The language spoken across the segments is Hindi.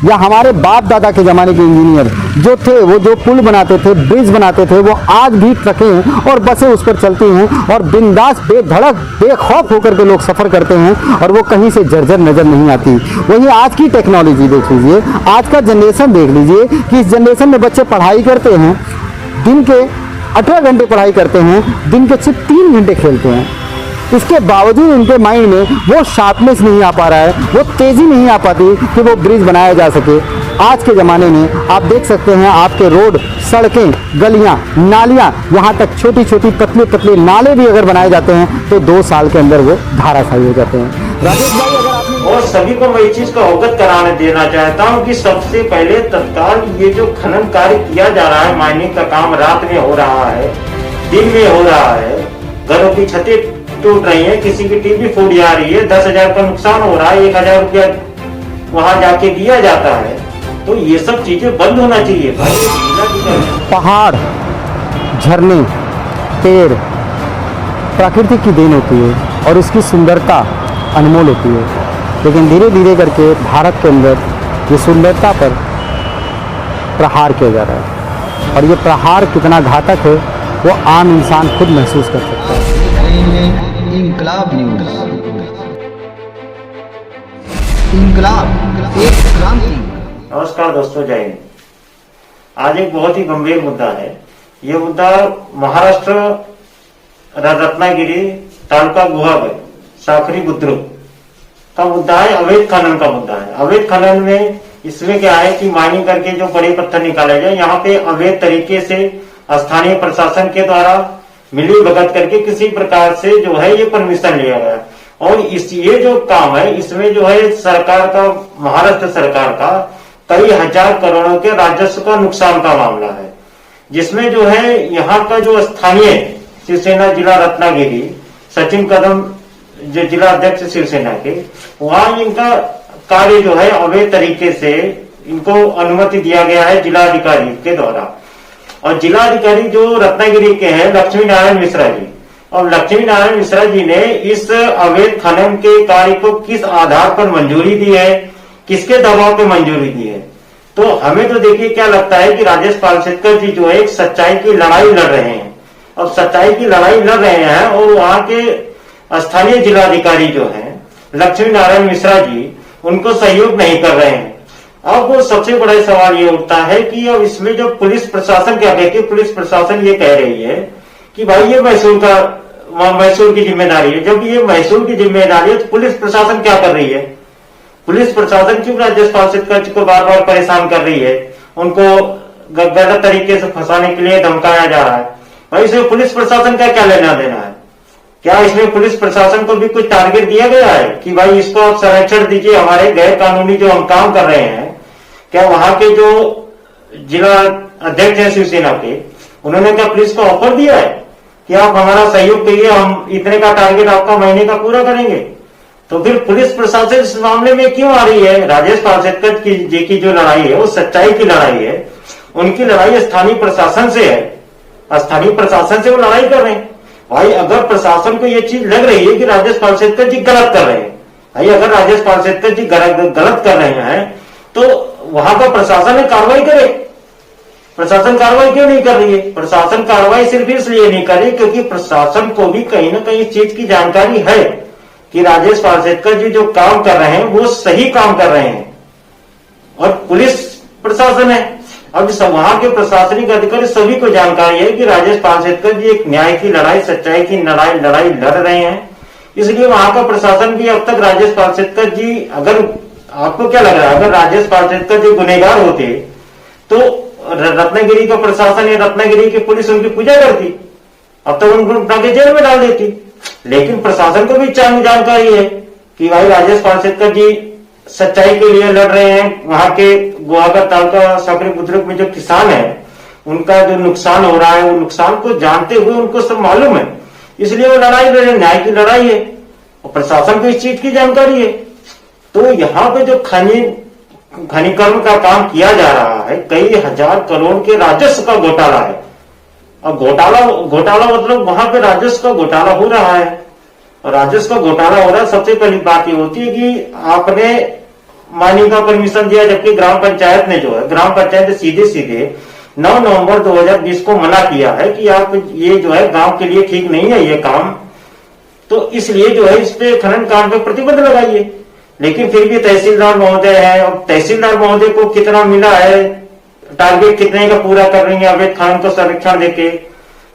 या हमारे बाप दादा के ज़माने के इंजीनियर जो थे, वो जो पुल बनाते थे, ब्रिज बनाते थे, वो आज भी ट्रकें और बसें उस पर चलती हैं और बिंदास बेधड़क बेखौफ होकर के लोग सफ़र करते हैं और वो कहीं से जर्जर नज़र नहीं आती। वहीं आज की टेक्नोलॉजी देख लीजिए, आज का जनरेशन देख लीजिए कि इस जनरेशन में बच्चे पढ़ाई करते हैं, दिन के 18 घंटे पढ़ाई करते हैं, दिन के सिर्फ 3 घंटे खेलते हैं। इसके बावजूद उनके माइंड में वो शार्पनेस नहीं आ पा रहा है, वो तेज़ी नहीं आ पाती कि वो ब्रिज बनाया जा सके। आज के ज़माने में आप देख सकते हैं, आपके रोड, सड़कें, गलियां, नालियां, यहाँ तक छोटी छोटी पतले पतले नाले भी अगर बनाए जाते हैं तो 2 साल के अंदर वो धाराशायी हो जाते हैं। राजेश भाई, अगर आपने और सभी को मैं इस चीज का अवगत कराने देना चाहता हूँ कि सबसे पहले तत्काल ये जो खनन कार्य किया जा रहा है, माइनिंग का काम रात में हो रहा है, दिन में हो रहा है, घरों की छतें टूट रही है, किसी की टीवी फूट जा रही है, 10,000 का नुकसान हो रहा है, 1,000 रुपया वहां जाके दिया जाता है, तो ये सब चीजें बंद होना चाहिए भाई। पहाड़, झरने, पेड़ प्रकृति की देन होती है और इसकी सुंदरता अनमोल होती है, लेकिन धीरे धीरे करके भारत के अंदर ये सुंदरता पर प्रहार किया जा रहा है और ये प्रहार कितना घातक है वो आम इंसान खुद महसूस कर सकता है। इंकलाब न्यूज। इंकलाब एक क्रांति। नमस्कार दोस्तों, जय हिंद। आज एक बहुत ही गंभीर मुद्दा है। ये मुद्दा महाराष्ट्र रत्नागिरी तालुका गुहागर साखरी बुद्रुक का मुद्दा है। अवैध खनन का मुद्दा है। अवैध खनन में इसमें क्या है कि माइनिंग करके जो बड़े पत्थर निकाले जाए, यहाँ पे अवैध तरीके से स्थानीय प्रशासन के द्वारा मिली भगत करके किसी प्रकार से जो है ये परमिशन लिया गया और ये जो काम है इसमें जो है सरकार का, महाराष्ट्र सरकार का कई हजार करोड़ों के राजस्व का नुकसान का मामला है, जिसमें जो है यहाँ का जो स्थानीय शिवसेना जिला रत्नागिरी सचिन कदम जो जिला अध्यक्ष शिवसेना के, वहां इनका कार्य जो है अवैध तरीके से इनको अनुमति दिया गया है जिलाधिकारी के द्वारा। और जिलाधिकारी जो रत्नागिरी के हैं लक्ष्मी नारायण मिश्रा जी, और लक्ष्मी नारायण मिश्रा जी ने इस अवैध खनन के कार्य को किस आधार पर मंजूरी दी है, किसके दबाव पे मंजूरी दी है, तो हमें तो देखिए क्या लगता है कि राजेश पालसेकर जी जो है एक सच्चाई की लड़ाई लड़ रहे हैं और सच्चाई की लड़ाई लड़ रहे हैं और वहां के स्थानीय जिलाधिकारी जो है लक्ष्मी नारायण मिश्रा जी उनको सहयोग नहीं कर रहे हैं। अब वो सबसे बड़ा सवाल ये उठता है कि अब इसमें जो पुलिस प्रशासन क्या कहती है, पुलिस प्रशासन ये कह रही है कि भाई ये महसूल की जिम्मेदारी है। जब ये महसूल की जिम्मेदारी है तो पुलिस प्रशासन क्या कर रही है? पुलिस प्रशासन क्यों राजेश पालसेकर को बार बार परेशान कर रही है, उनको गलत तरीके से फंसाने के लिए धमकाया जा रहा है? भाई इसमें पुलिस प्रशासन का क्या लेना देना है? क्या इसमें पुलिस प्रशासन को भी कुछ टारगेट दिया गया है कि भाई इसको आप संरक्षण दीजिए, हमारे गैर कानूनी जो हम काम कर रहे हैं? क्या वहां के जो जिला अध्यक्ष है शिवसेना के, उन्होंने क्या पुलिस को ऑफर दिया है कि आप हमारा सहयोग करिए, हम इतने का टारगेट आपका महीने का पूरा करेंगे? तो फिर पुलिस प्रशासन इस मामले में क्यों आ रही है? राजेश पालसेकर की जो लड़ाई है वो सच्चाई की लड़ाई है, उनकी लड़ाई स्थानीय प्रशासन से है। स्थानीय प्रशासन से वो लड़ाई कर रहे हैं। भाई अगर प्रशासन को ये चीज लग रही है कि राजेश पालसेकर जी गलत कर रहे हैं, भाई अगर राजेश पालसेकर जी गलत कर रहे हैं तो वहां का प्रशासन कार्रवाई करे। प्रशासन कार्रवाई क्यों नहीं कर रही है? प्रशासन कार्रवाई सिर्फ इसलिए नहीं कर रही क्योंकि प्रशासन को भी कहीं ना कहीं इस चीज की जानकारी है कि राजेश पालसेकर जी जो काम कर रहे हैं वो सही काम कर रहे हैं और पुलिस प्रशासन है। अब वहां के प्रशासनिक अधिकारी सभी को जानकारी है कि राजेश पालसेकर जी एक न्याय की लड़ाई, सच्चाई की लड़ाई लड़ रहे हैं, इसलिए वहां का प्रशासन भी अब तक राजेश पालसेकर जी, अगर आपको क्या लग रहा है, अगर राजेश पालसेकर जी गुनहगार होते तो रत्नागिरी का प्रशासन या रत्नागिरी की पुलिस उनकी पूजा करती, अब तक उनको उठा के जेल में डाल देती। लेकिन प्रशासन को भी जानकारी है कि भाई राजेश पालसेकर जी सच्चाई के लिए लड़ रहे हैं। वहां के गुहागर तालुका साखरी बुद्रुक में जो किसान है उनका जो नुकसान हो रहा है, वो नुकसान को जानते हुए उनको सब मालूम है, इसलिए वो लड़ाई लड़ रहे हैं, न्याय की लड़ाई है और प्रशासन को इस चीज की जानकारी है। तो यहाँ पे जो खनिकर्म का काम किया जा रहा है, कई हजार करोड़ के राजस्व का घोटाला है। अब घोटाला मतलब वहां पे राजस्व का घोटाला हो रहा है और राजस्व का घोटाला हो रहा है। सबसे पहली बात ये होती है कि आपने माइनिंग का परमिशन दिया, जबकि ग्राम पंचायत ने जो है, ग्राम पंचायत ने सीधे सीधे 9 नवंबर 2020 को मना किया है कि आप ये जो है गांव के लिए ठीक नहीं है ये काम, तो इसलिए जो है इस पे खनन काम पे प्रतिबंध लगाइए। लेकिन फिर भी तहसीलदार महोदय है, अब तहसीलदार महोदय को कितना मिला है, टारगेट कितने का पूरा कर रही है अवैध खनन को संरक्षण देके।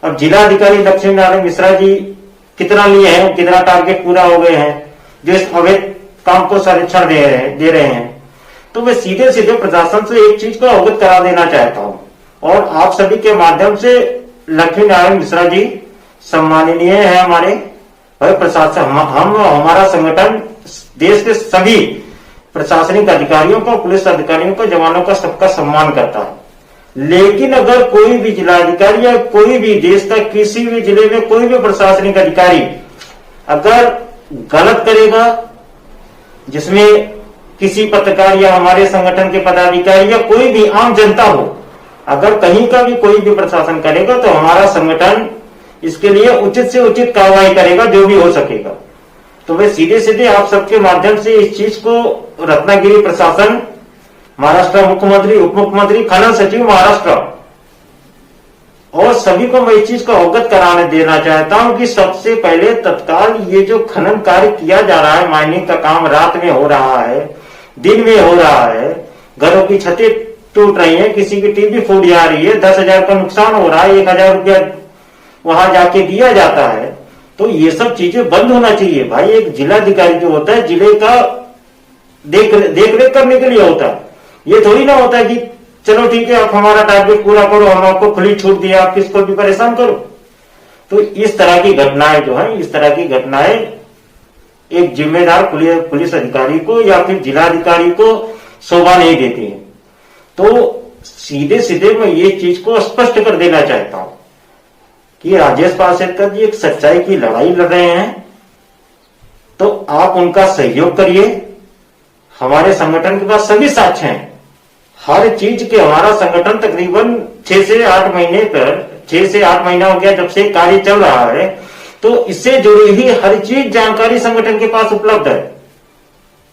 अब जिलाधिकारी लक्ष्मी नारायण मिश्रा जी कितना लिए हैं, कितना टारगेट पूरा हो गए हैं जो इस अवैध काम को संरक्षण दे रहे हैं। तो मैं सीधे सीधे प्रशासन से एक चीज को अवगत करा देना चाहता हूं, और आप सभी के माध्यम से लक्ष्मी नारायण मिश्रा जी सम्माननीय है हमारे प्रशासन, हमारा संगठन देश के सभी प्रशासनिक अधिकारियों को, पुलिस अधिकारियों को, जवानों का सबका सम्मान करता है। लेकिन अगर कोई भी जिलाधिकारी या कोई भी देश का किसी भी जिले में कोई भी प्रशासनिक अधिकारी अगर गलत करेगा, जिसमें किसी पत्रकार या हमारे संगठन के पदाधिकारी या कोई भी आम जनता हो, अगर कहीं का भी कोई भी प्रशासन करेगा तो हमारा संगठन इसके लिए उचित से उचित कार्रवाई करेगा, जो भी हो सकेगा। तो मैं सीधे सीधे आप सबके माध्यम से इस चीज को रत्नागिरी प्रशासन, महाराष्ट्र मुख्यमंत्री, उप मुख्यमंत्री, खनन सचिव महाराष्ट्र और सभी को मैं इस चीज को अवगत कराने देना चाहता हूं कि सबसे पहले तत्काल ये जो खनन कार्य किया जा रहा है, माइनिंग का काम रात में हो रहा है, दिन में हो रहा है, घरों की छतें टूट रही है, किसी की टीवी फूट जा रही है, 10,000 का नुकसान हो रहा है, 1,000 रुपया वहां जाके दिया जाता है। तो ये सब चीजें बंद होना चाहिए भाई। एक जिलाधिकारी जो होता है जिले का देख रेख करने के लिए होता है, ये थोड़ी ना होता है कि चलो ठीक है आप हमारा टारगेट पूरा करो, हम आपको खुली छूट दिया, आप किसको भी परेशान करो। तो इस तरह की घटनाएं जो है, इस तरह की घटनाएं एक जिम्मेदार पुलिस अधिकारी को या फिर जिलाधिकारी को शोभा नहीं देती है। तो सीधे सीधे मैं ये चीज को स्पष्ट कर देना चाहता हूं कि राजेश पारसेकर जी एक सच्चाई की लड़ाई लड़ रहे हैं, तो आप उनका सहयोग करिए। हमारे संगठन के पास सभी साक्ष्य हैं, हर चीज के। हमारा संगठन तकरीबन 6 से 8 महीने पर 6 से 8 महीना हो गया जब से कार्य चल रहा है, तो इससे जुड़ी ही हर चीज जानकारी संगठन के पास उपलब्ध है।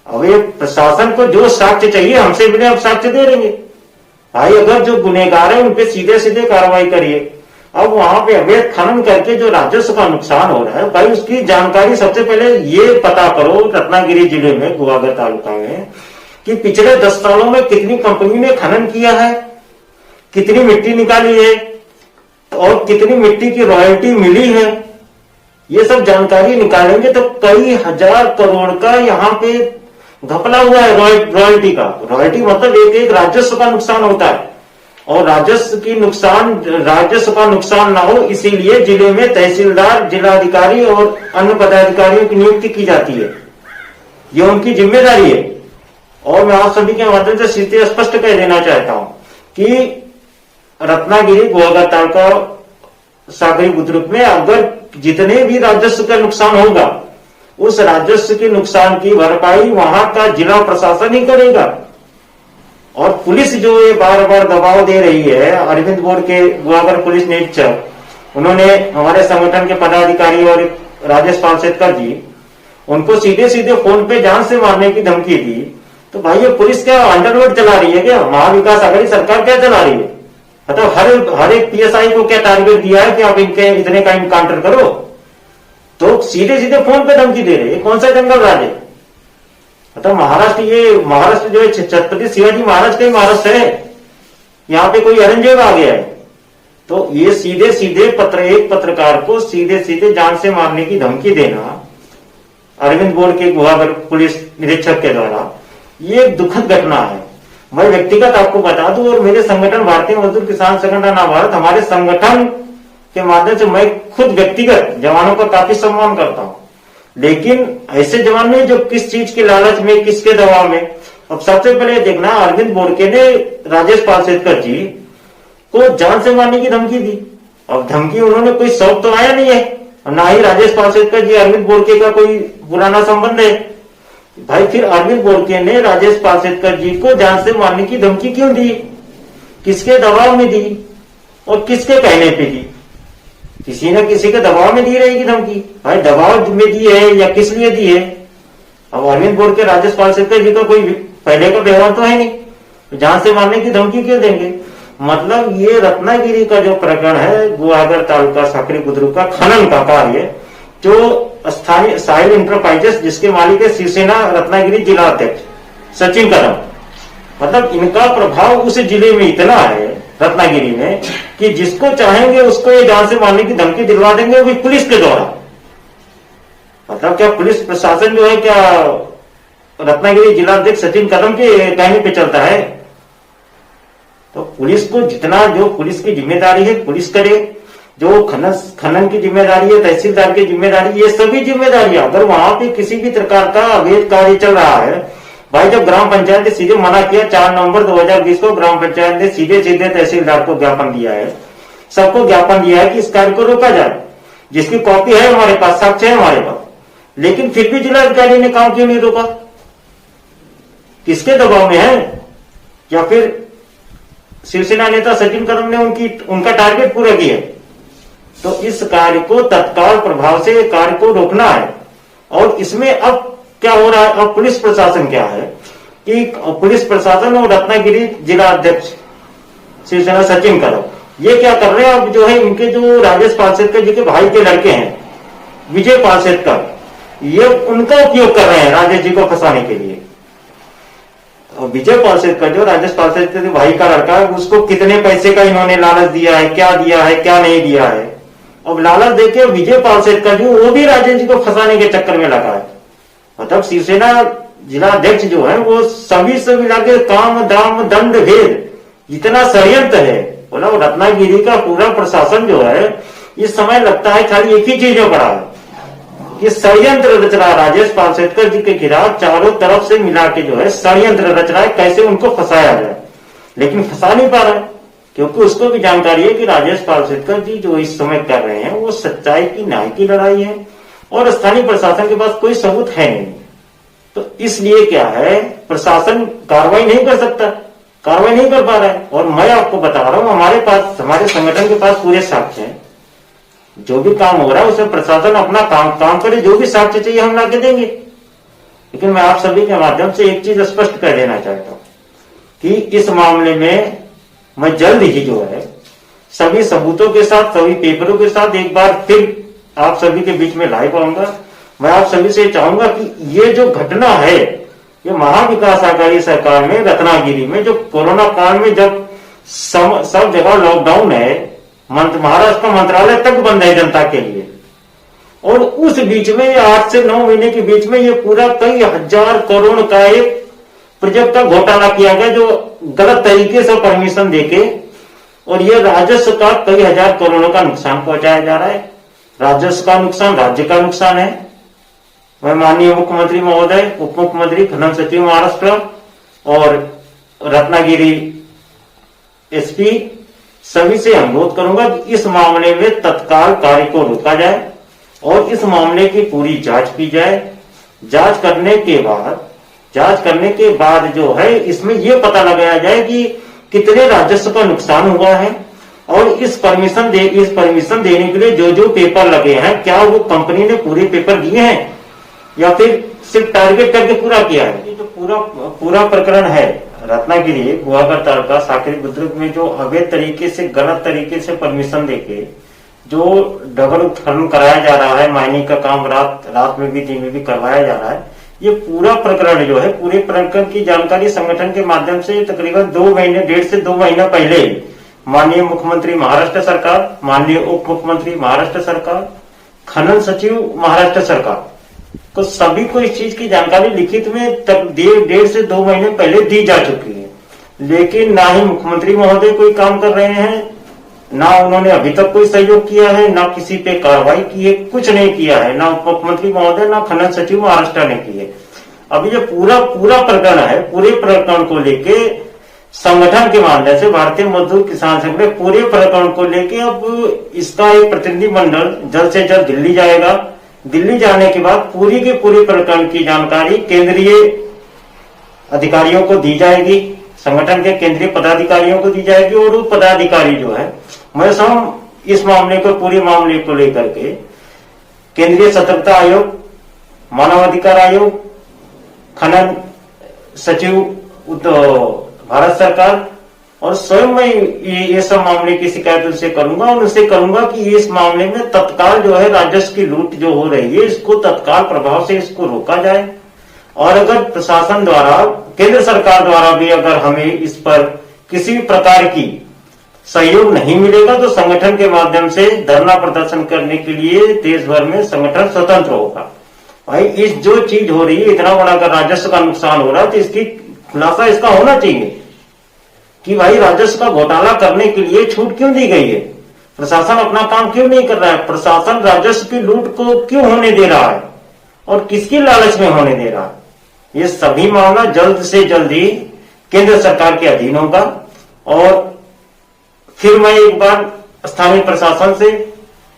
अब ये प्रशासन को जो साक्ष्य चाहिए हमसे मिले, हम साक्ष्य दे देंगे भाई। अगर जो गुनहगार है उन पे सीधे सीधे कार्रवाई करिए। अब वहां पे अवैध खनन करके जो राजस्व का नुकसान हो रहा है भाई, उसकी जानकारी सबसे पहले ये पता करो रत्नागिरी जिले में, गुवागर तालुका में, कि पिछले 10 सालों में कितनी कंपनी ने खनन किया है, कितनी मिट्टी निकाली है और कितनी मिट्टी की रॉयल्टी मिली है। ये सब जानकारी निकालेंगे तो कई हजार करोड़ का यहाँ पे घपला हुआ है रॉयल्टी का। रॉयल्टी मतलब एक राजस्व का नुकसान होता है, और राजस्व का नुकसान ना हो इसीलिए जिले में तहसीलदार, जिलाधिकारी और अन्य पदाधिकारियों की नियुक्ति की जाती है। ये उनकी जिम्मेदारी है। और मैं आप सभी के माध्यम से सीधे स्पष्ट कह देना चाहता हूं कि रत्नागिरी गुवागर तालुका सागरी बुद्रुक में अगर जितने भी राजस्व का नुकसान होगा, उस राजस्व के नुकसान की भरपाई वहां का जिला प्रशासन ही करेगा। और पुलिस जो ये बार बार दबाव दे रही है, अरविंद बोर्ड के गुवागर पुलिस निरीक्षक, उन्होंने हमारे संगठन के पदाधिकारी और राजेश पारसेकर जी, उनको सीधे सीधे फोन पे जान से मारने की धमकी दी। तो भाई ये पुलिस क्या अंडरवर्ल्ड चला रही है क्या? महाविकास आघाड़ी सरकार क्या चला रही है? मतलब हर एक पीएसआई को क्या टारगेट दिया है कि आप इनके इतने का इनकाउंटर करो? तो सीधे सीधे फोन पे धमकी दे रहे हैं। कौन सा जंगल राज है? मतलब महाराष्ट्र जो है छत्रपति शिवाजी महाराज का ही महाराष्ट्र है, यहाँ पे कोई औरंगजेब आ गया है। तो ये सीधे सीधे एक पत्रकार को सीधे सीधे जान से मारने की धमकी देना अरविंद बोर्ड के गुवागर पुलिस निरीक्षक के द्वारा, ये एक दुखद घटना है। मैं व्यक्तिगत आपको बता दूं, और मेरे संगठन भारतीय मजदूर किसान संगठन भारत, हमारे संगठन के माध्यम से मैं खुद व्यक्तिगत जवानों का काफी सम्मान करता हूं। लेकिन ऐसे जवान नहीं जो किस चीज के लालच में, किसके दबाव में। अब सबसे पहले देखना, अरविंद बोरके ने राजेश पारसेकर जी को जान से मारने की धमकी दी। अब धमकी उन्होंने कोई शौक तो आया नहीं है, ना ही राजेश पारसेकर जी अरविंद बोरके का कोई पुराना संबंध है भाई। फिर अरविंद बोरके ने राजेश पारसेकर जी को जान से मारने की धमकी क्यों दी? किसके दबाव में दी और किसके कहने पे दी? किसी न किसी के दबाव में दी रहेगी धमकी भाई। दबाव में दी है या किस लिए दी है? अब अरविंद बोरके राजेश पारसेकर जी का कोई पहले का व्यवहार तो है नहीं, जान से मारने की धमकी क्यों देंगे। मतलब ये रत्नागिरी का जो प्रकरण है, गुहागर तालुका साकरी बुद्रुक का खनन का कार्य, जो स्थानीय साहिल इंटरप्राइजेस जिसके मालिक है शिवसेना रत्नागिरी जिला अध्यक्ष सचिन कदम, मतलब इनका प्रभाव उस जिले में इतना है रत्नागिरी में कि जिसको चाहेंगे उसको ये जान से मारने की धमकी दिलवा देंगे, वो भी पुलिस के द्वारा। मतलब क्या पुलिस प्रशासन जो है क्या रत्नागिरी जिला अध्यक्ष सचिन कदम के कहने पे चलता है। तो पुलिस को जितना, जो पुलिस की जिम्मेदारी है पुलिस करे, जो खनन की जिम्मेदारी है तहसीलदार की जिम्मेदारी, ये सभी जिम्मेदारियां, अगर वहां पे किसी भी प्रकार का अवैध कार्य चल रहा है, भाई जब ग्राम पंचायत ने सीधे मना किया 4 नवंबर 2020 को, ग्राम पंचायत ने सीधे तहसीलदार को ज्ञापन दिया है, सबको ज्ञापन दिया है कि इस कार्य को रोका जाए, जिसकी कॉपी है हमारे पास, साक्ष्य है हमारे पास, लेकिन फिर भी जिलाधिकारी ने काम क्यों नहीं रोका। किसके दबाव में है, या फिर शिवसेना नेता सचिन कदम ने उनका टारगेट पूरा किया। तो इस कार्य को तत्काल प्रभाव से कार्य को रोकना है। और इसमें अब क्या हो रहा है, अब पुलिस प्रशासन क्या है कि पुलिस प्रशासन और रत्नागिरी जिला अध्यक्ष शिवसेना सचिन कदम ये क्या कर रहे हैं, अब जो है इनके जो राजेश पालसेकर जी के भाई के लड़के हैं विजय पालसेकर, ये उनका उपयोग कर रहे हैं राजेश जी को फंसाने के लिए। विजय पालसेकर जो राजेश पालसेकर के भाई का लड़का है, उसको कितने पैसे का इन्होंने लालच दिया है, क्या नहीं दिया है। अब लालच देके विजय पालसेकर जो वो भी राजेश जी को फंसाने के चक्कर में लगा है। मतलब शिवसेना जिला अध्यक्ष जो है वो सभी से मिला के काम दाम दंड भेद जितना षड्यंत्र है, बोला रत्नागिरी का पूरा प्रशासन जो है इस समय लगता है खाली एक ही चीज में पड़ा है कि षड्यंत्र रच रहा है राजेश पालसेकर जी के खिलाफ, चारों तरफ से मिला के जो है षड्यंत्र रच रहा है कैसे उनको फंसाया जाए, लेकिन फंसा नहीं पा रहा है क्योंकि उसको भी जानकारी है कि राजेश पालसेकर जी जो इस समय कर रहे हैं वो सच्चाई की न्याय की लड़ाई है और स्थानीय प्रशासन के पास कोई सबूत है नहीं। तो इसलिए क्या है, प्रशासन कार्रवाई नहीं कर सकता, कार्रवाई नहीं कर पा रहा है। और मैं आपको बता रहा हूं हमारे पास, हमारे संगठन के पास पूरे साक्ष्य हैं, जो भी काम हो रहा है उसमें प्रशासन अपना काम करे, जो भी साक्ष्य चाहिए हम ला के देंगे। लेकिन मैं आप सभी के माध्यम से एक चीज स्पष्ट कर देना चाहता हूं कि इस मामले में मैं जल्द ही जो है सभी सबूतों के साथ, सभी पेपरों के साथ एक बार फिर आप सभी के बीच में लाइव आऊंगा। मैं आप सभी से चाहूंगा कि ये जो घटना है, ये महाविकास आघाड़ी सरकार में रत्नागिरी में जो कोरोना काल में जब सब जगह लॉकडाउन है, महाराष्ट्र का मंत्रालय तक बंद है जनता के लिए, और उस बीच में 8 से 9 महीने के बीच में ये पूरा कई हजार करोड़ का एक प्रोजेक्ट का घोटाला किया गया, जो गलत तरीके से परमिशन देके, और ये राजस्व का कई हजार करोड़ों का नुकसान पहुंचाया जा रहा है। राजस्व का नुकसान राज्य का नुकसान है। मैं माननीय मुख्यमंत्री महोदय, उप मुख्यमंत्री, खनन सचिव महाराष्ट्र और रत्नागिरी एसपी सभी से अनुरोध करूंगा कि इस मामले में तत्काल कार्य को रोका जाए और इस मामले की पूरी जांच की जाए। जांच करने के बाद जो है इसमें यह पता लगाया जाए कि कितने राजस्व का नुकसान हुआ है और इस परमिशन देने के लिए जो पेपर लगे हैं, क्या वो कंपनी ने पूरे पेपर दिए हैं या फिर सिर्फ टारगेट करके पूरा किया है। ये जो पूरा प्रकरण है रत्नागिरी गुहागर तालुका साकरी बुद्रुक में जो अवैध तरीके से, गलत तरीके से परमिशन देके जो डबल उत्खनन कराया जा रहा है, माइनिंग का काम रात में भी दिन में भी करवाया जा रहा है, ये पूरा प्रकरण जो है, पूरे प्रकरण की जानकारी संगठन के माध्यम से तकरीबन 1.5 से 2 महीना पहले माननीय मुख्यमंत्री महाराष्ट्र सरकार, माननीय उप मुख्यमंत्री महाराष्ट्र सरकार, खनन सचिव महाराष्ट्र सरकार को सभी को इस चीज की जानकारी लिखित में तक 1.5 से 2 महीने पहले दी जा चुकी है। लेकिन ना ही मुख्यमंत्री महोदय कोई काम कर रहे हैं, ना उन्होंने अभी तक कोई सहयोग किया है, ना किसी पे कार्रवाई की है, कुछ नहीं किया है, ना उप मुख्यमंत्री महोदय ना खनन सचिव महाराष्ट्र ने की है। अभी जो पूरा प्रकरण है, पूरे प्रकरण को लेके संगठन के माध्यम से भारतीय मजदूर किसान संघ ने पूरे प्रकरण को लेके अब इसका एक प्रतिनिधि मंडल जल्द से जल्द दिल्ली जाएगा। दिल्ली जाने के बाद पूरी के पूरे प्रकरण की जानकारी केंद्रीय अधिकारियों को दी जाएगी, संगठन के केंद्रीय पदाधिकारियों को दी जाएगी और वो पदाधिकारी जो है, मैं समझ इस मामले को, पूरे मामले को लेकर के केंद्रीय सतर्कता आयोग, मानवाधिकार आयोग, खनन सचिव भारत सरकार और स्वयं मैं ये सब मामले की शिकायत उनसे करूंगा और उनसे करूंगा कि इस मामले में तत्काल जो है राजस्व की लूट जो हो रही है इसको तत्काल प्रभाव से इसको रोका जाए। और अगर प्रशासन द्वारा, केंद्र सरकार द्वारा भी अगर हमें इस पर किसी भी प्रकार की सहयोग नहीं मिलेगा तो संगठन के माध्यम से धरना प्रदर्शन करने के लिए देश भर में संगठन स्वतंत्र होगा। भाई इस जो चीज हो रही है, इतना बड़ा अगर राजस्व का नुकसान हो रहा है तो इसकी खुलासा इसका होना चाहिए कि भाई राजस्व का घोटाला करने के लिए छूट क्यों दी गई है, प्रशासन अपना काम क्यों नहीं कर रहा है, प्रशासन राजस्व की लूट को क्यों होने दे रहा है और किसकी लालच में होने दे रहा है। ये सभी मामला जल्द से जल्द ही केंद्र सरकार के अधीन होगा। और फिर मैं एक बार स्थानीय प्रशासन से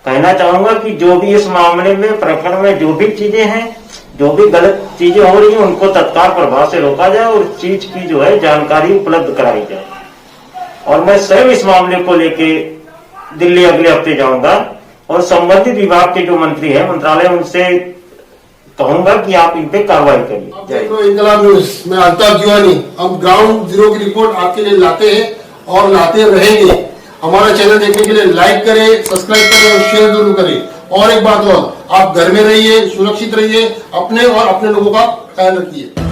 कहना चाहूंगा कि जो भी इस मामले में प्रकरण में जो भी चीजें हैं, जो भी गलत चीजें हो रही हैं उनको तत्काल प्रभाव से रोका जाए और चीज की जो है जानकारी उपलब्ध कराई जाए। और मैं स्वयं इस मामले को लेके दिल्ली अगले हफ्ते जाऊंगा और संबंधित विभाग के जो मंत्री हैं मंत्रालय उनसे कहूंगा कि आप इन पे कार्रवाई करिए। देखो इंकलाब न्यूज में अल्ताफ जीवानी, हम ग्राउंड जीरो की रिपोर्ट आपके लिए लाते हैं और लाते रहेंगे। हमारा चैनल देखने के लिए लाइक करें, सब्सक्राइब करें और शेयर जरूर करें। और एक बात और, आप घर में रहिए, सुरक्षित रहिए, अपने और अपने लोगों का ख्याल रखिए।